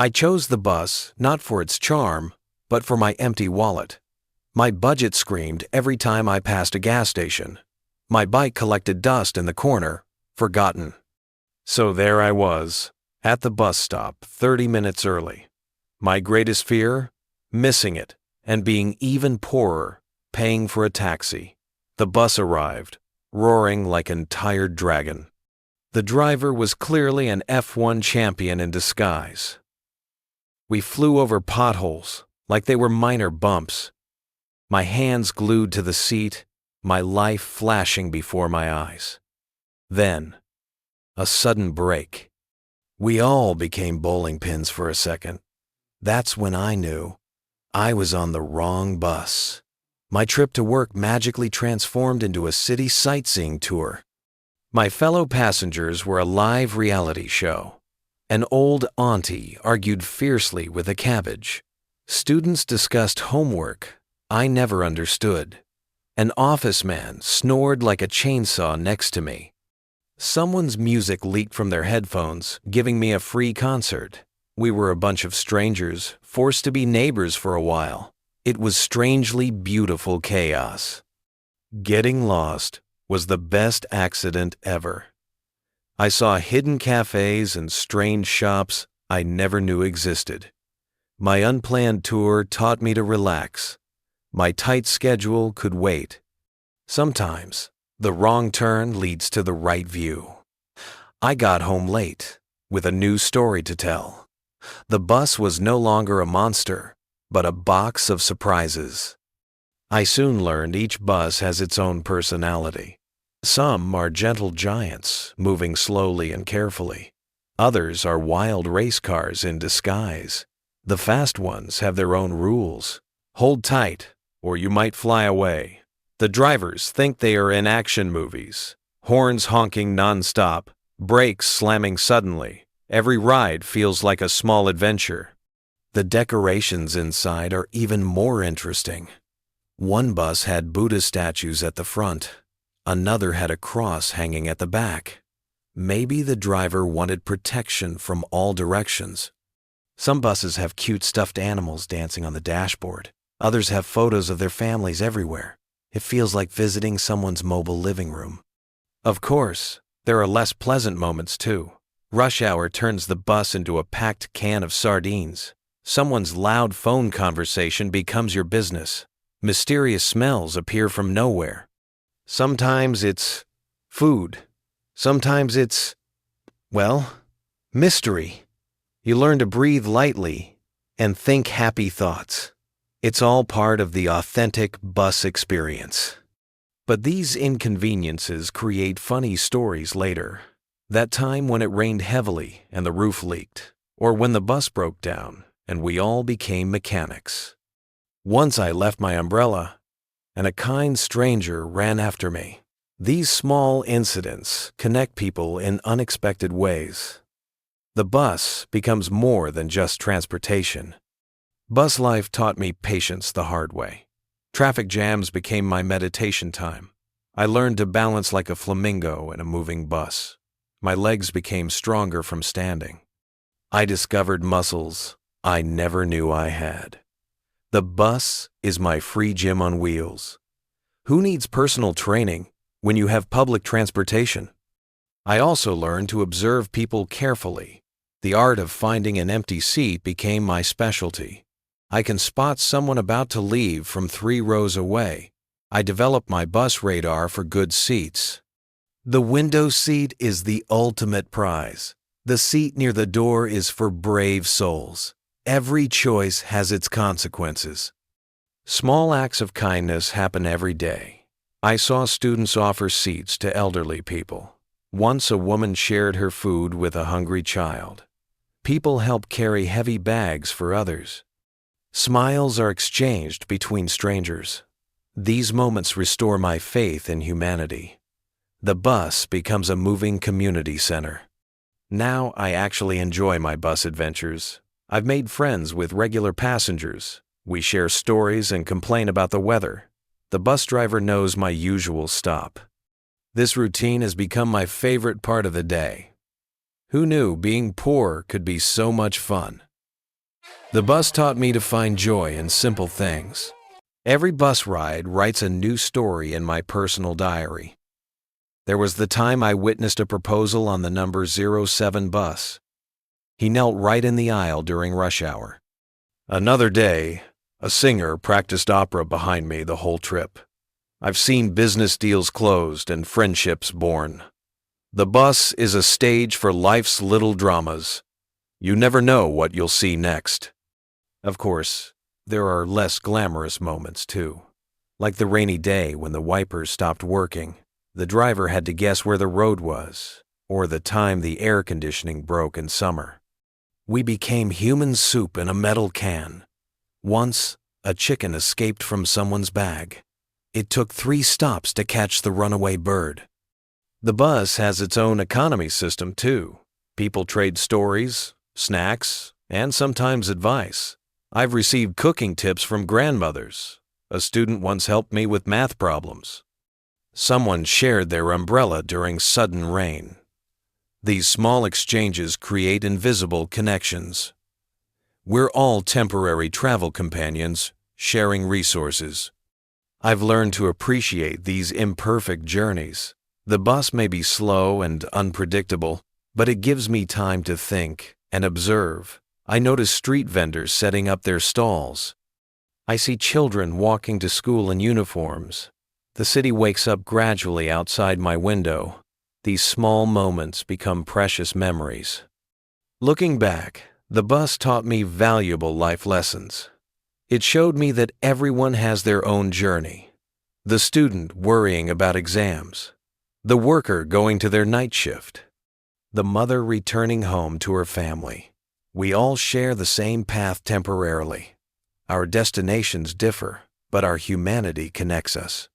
I chose the bus not for its charm, but for my empty wallet. My budget screamed every time I passed a gas station. My bike collected dust in the corner, forgotten. So there I was, at the bus stop 30 minutes early. My greatest fear? Missing it, and being even poorer, paying for a taxi. The bus arrived, roaring like a tired dragon. The driver was clearly an F1 champion in disguise. We flew over potholes like they were minor bumps. My hands glued to the seat, my life flashing before my eyes. Then, a sudden break. We all became bowling pins for a second. That's when I knew I was on the wrong bus. My trip to work magically transformed into a city sightseeing tour. My fellow passengers were a live reality show. An old auntie argued fiercely with a cabbage. Students discussed homework I never understood. An office man snored like a chainsaw next to me. Someone's music leaked from their headphones, giving me a free concert. We were a bunch of strangers, forced to be neighbors for a while. It was strangely beautiful chaos. Getting lost was the best accident ever. I saw hidden cafes and strange shops I never knew existed. My unplanned tour taught me to relax. My tight schedule could wait. Sometimes, the wrong turn leads to the right view. I got home late, with a new story to tell. The bus was no longer a monster, but a box of surprises. I soon learned each bus has its own personality. Some are gentle giants, moving slowly and carefully. Others are wild race cars in disguise. The fast ones have their own rules. Hold tight, or you might fly away. The drivers think they are in action movies. Horns honking non-stop, brakes slamming suddenly. Every ride feels like a small adventure. The decorations inside are even more interesting. One bus had Buddha statues at the front. Another had a cross hanging at the back. Maybe the driver wanted protection from all directions. Some buses have cute stuffed animals dancing on the dashboard. Others have photos of their families everywhere. It feels like visiting someone's mobile living room. Of course, there are less pleasant moments too. Rush hour turns the bus into a packed can of sardines. Someone's loud phone conversation becomes your business. Mysterious smells appear from nowhere. Sometimes it's food. Sometimes it's, well, mystery. You learn to breathe lightly and think happy thoughts. It's all part of the authentic bus experience. But these inconveniences create funny stories later. That time when it rained heavily and the roof leaked, or when the bus broke down and we all became mechanics. Once I left my umbrella, and a kind stranger ran after me. These small incidents connect people in unexpected ways. The bus becomes more than just transportation. Bus life taught me patience the hard way. Traffic jams became my meditation time. I learned to balance like a flamingo in a moving bus. My legs became stronger from standing. I discovered muscles I never knew I had. The bus is my free gym on wheels. Who needs personal training when you have public transportation? I also learned to observe people carefully. The art of finding an empty seat became my specialty. I can spot someone about to leave from 3 rows away. I developed my bus radar for good seats. The window seat is the ultimate prize. The seat near the door is for brave souls. Every choice has its consequences. Small acts of kindness happen every day. I saw students offer seats to elderly people. Once a woman shared her food with a hungry child. People help carry heavy bags for others. Smiles are exchanged between strangers. These moments restore my faith in humanity. The bus becomes a moving community center. Now I actually enjoy my bus adventures. I've made friends with regular passengers. We share stories and complain about the weather. The bus driver knows my usual stop. This routine has become my favorite part of the day. Who knew being poor could be so much fun? The bus taught me to find joy in simple things. Every bus ride writes a new story in my personal diary. There was the time I witnessed a proposal on the number 07 bus. He knelt right in the aisle during rush hour. Another day, a singer practiced opera behind me the whole trip. I've seen business deals closed and friendships born. The bus is a stage for life's little dramas. You never know what you'll see next. Of course, there are less glamorous moments too. Like the rainy day when the wipers stopped working, the driver had to guess where the road was, or the time the air conditioning broke in summer. We became human soup in a metal can. Once, a chicken escaped from someone's bag. It took 3 stops to catch the runaway bird. The bus has its own economy system too. People trade stories, snacks, and sometimes advice. I've received cooking tips from grandmothers. A student once helped me with math problems. Someone shared their umbrella during sudden rain. These small exchanges create invisible connections. We're all temporary travel companions, sharing resources. I've learned to appreciate these imperfect journeys. The bus may be slow and unpredictable, but it gives me time to think and observe. I notice street vendors setting up their stalls. I see children walking to school in uniforms. The city wakes up gradually outside my window. These small moments become precious memories. Looking back, the bus taught me valuable life lessons. It showed me that everyone has their own journey. The student worrying about exams, the worker going to their night shift, the mother returning home to her family. We all share the same path temporarily. Our destinations differ, but our humanity connects us.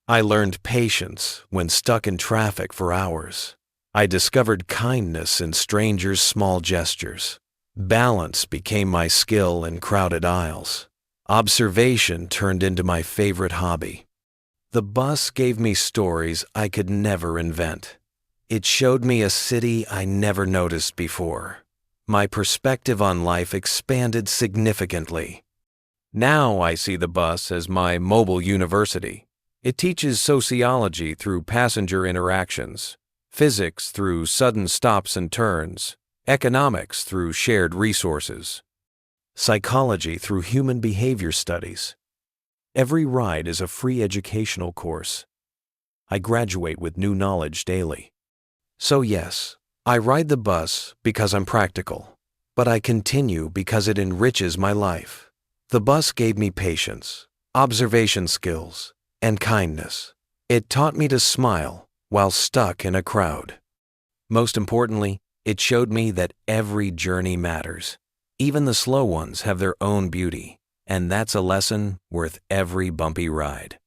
I learned patience when stuck in traffic for hours. I discovered kindness in strangers' small gestures. Balance became my skill in crowded aisles. Observation turned into my favorite hobby. The bus gave me stories I could never invent. It showed me a city I never noticed before. My perspective on life expanded significantly. Now I see the bus as my mobile university. It teaches sociology through passenger interactions, physics through sudden stops and turns, economics through shared resources, psychology through human behavior studies. Every ride is a free educational course. I graduate with new knowledge daily. So yes, I ride the bus because I'm practical, but I continue because it enriches my life. The bus gave me patience, observation skills, and kindness. It taught me to smile while stuck in a crowd. Most importantly, it showed me that every journey matters. Even the slow ones have their own beauty, and that's a lesson worth every bumpy ride.